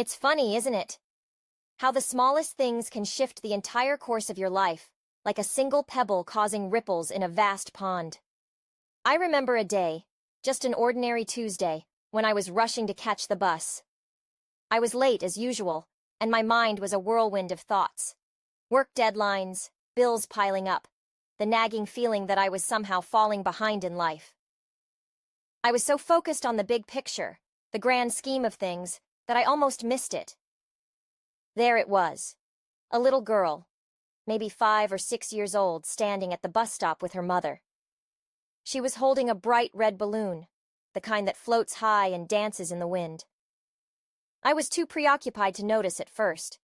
It's funny, isn't it? How the smallest things can shift the entire course of your life, like a single pebble causing ripples in a vast pond. I remember a day, just an ordinary Tuesday, when I was rushing to catch the bus. I was late as usual, and my mind was a whirlwind of thoughts. Work deadlines, bills piling up, the nagging feeling that I was somehow falling behind in life. I was so focused on the big picture, the grand scheme of things, that I almost missed it. There it was, a little girl, maybe 5 or 6 years old, standing at the bus stop with her mother. She was holding a bright red balloon, the kind that floats high and dances in the wind. I was too preoccupied to notice at first,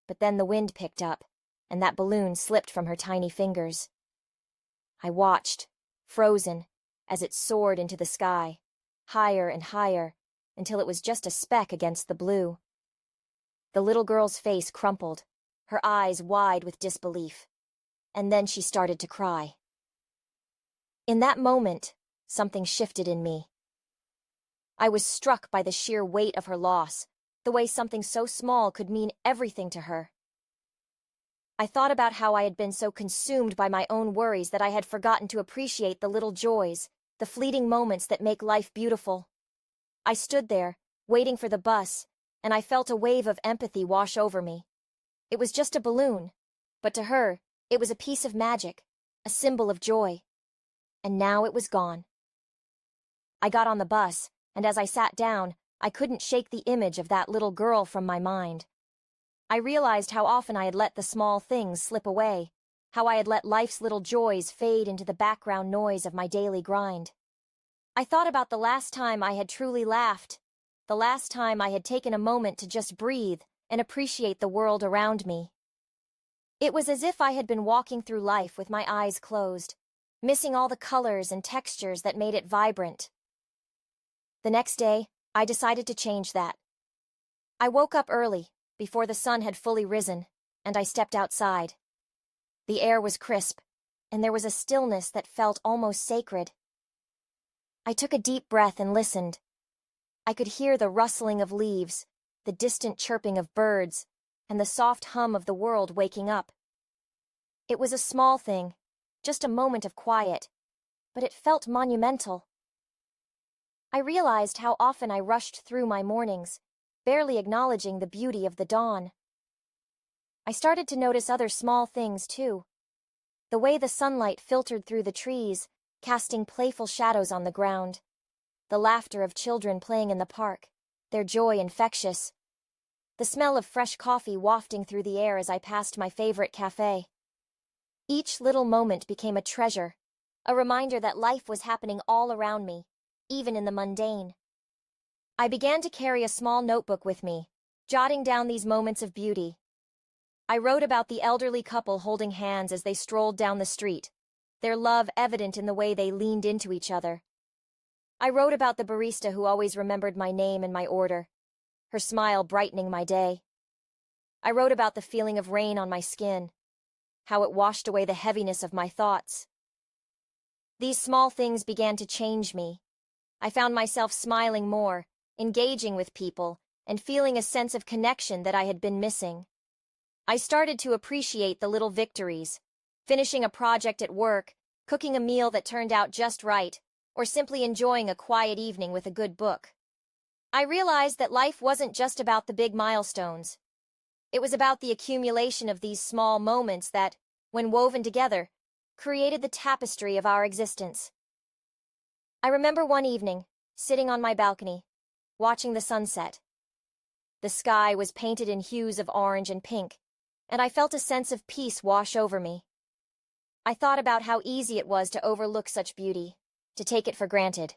but then the wind picked up, and that balloon slipped from her tiny fingers. I watched, frozen, as it soared into the sky, higher and higher, until it was just a speck against the blue. The little girl's face crumpled, her eyes wide with disbelief, and then she started to cry. In that moment, something shifted in me. I was struck by the sheer weight of her loss, the way something so small could mean everything to her. I thought about how I had been so consumed by my own worries that I had forgotten to appreciate the little joys, the fleeting moments that make life beautiful. I stood there, waiting for the bus, and I felt a wave of empathy wash over me. It was just a balloon, but to her, it was a piece of magic, a symbol of joy. And now it was gone. I got on the bus, and as I sat down, I couldn't shake the image of that little girl from my mind. I realized how often I had let the small things slip away, how I had let life's little joys fade into the background noise of my daily grind. I thought about the last time I had truly laughed, the last time I had taken a moment to just breathe and appreciate the world around me. It was as if I had been walking through life with my eyes closed, missing all the colors and textures that made it vibrant. The next day, I decided to change that. I woke up early, before the sun had fully risen, and I stepped outside. The air was crisp, and there was a stillness that felt almost sacred. I took a deep breath and listened. I could hear the rustling of leaves, the distant chirping of birds, and the soft hum of the world waking up. It was a small thing, just a moment of quiet, but it felt monumental. I realized how often I rushed through my mornings, barely acknowledging the beauty of the dawn. I started to notice other small things, too. The way the sunlight filtered through the trees, casting playful shadows on the ground. The laughter of children playing in the park, their joy infectious. The smell of fresh coffee wafting through the air as I passed my favorite cafe. Each little moment became a treasure, a reminder that life was happening all around me, even in the mundane. I began to carry a small notebook with me, jotting down these moments of beauty. I wrote about the elderly couple holding hands as they strolled down the street, their love evident in the way they leaned into each other. I wrote about the barista who always remembered my name and my order, her smile brightening my day. I wrote about the feeling of rain on my skin, how it washed away the heaviness of my thoughts. These small things began to change me. I found myself smiling more, engaging with people, and feeling a sense of connection that I had been missing. I started to appreciate the little victories, finishing a project at work, cooking a meal that turned out just right, or simply enjoying a quiet evening with a good book. I realized that life wasn't just about the big milestones. It was about the accumulation of these small moments that, when woven together, created the tapestry of our existence. I remember one evening, sitting on my balcony, watching the sunset. The sky was painted in hues of orange and pink, and I felt a sense of peace wash over me. I thought about how easy it was to overlook such beauty, to take it for granted.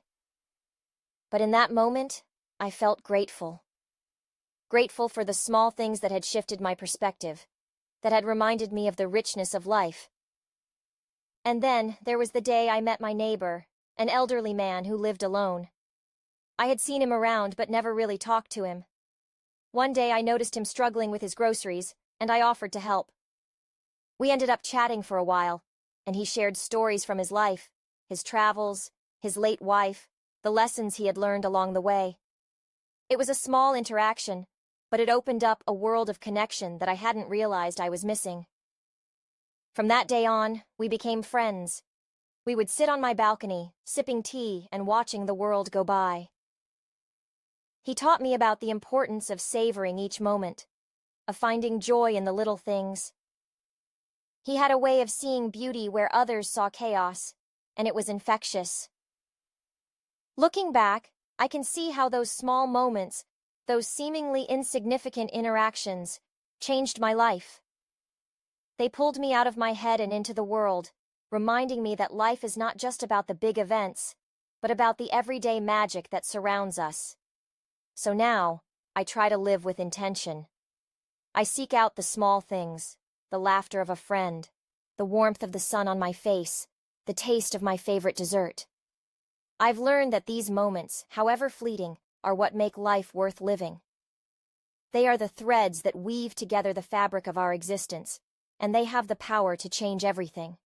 But in that moment, I felt grateful. Grateful for the small things that had shifted my perspective, that had reminded me of the richness of life. And then there was the day I met my neighbor, an elderly man who lived alone. I had seen him around but never really talked to him. One day I noticed him struggling with his groceries, and I offered to help. We ended up chatting for a while, and he shared stories from his life, his travels, his late wife, the lessons he had learned along the way. It was a small interaction, but it opened up a world of connection that I hadn't realized I was missing. From that day on, we became friends. We would sit on my balcony, sipping tea and watching the world go by. He taught me about the importance of savoring each moment, of finding joy in the little things. He had a way of seeing beauty where others saw chaos, and it was infectious. Looking back, I can see how those small moments, those seemingly insignificant interactions, changed my life. They pulled me out of my head and into the world, reminding me that life is not just about the big events, but about the everyday magic that surrounds us. So now, I try to live with intention. I seek out the small things, the laughter of a friend, the warmth of the sun on my face, the taste of my favorite dessert. I've learned that these moments, however fleeting, are what make life worth living. They are the threads that weave together the fabric of our existence, and they have the power to change everything.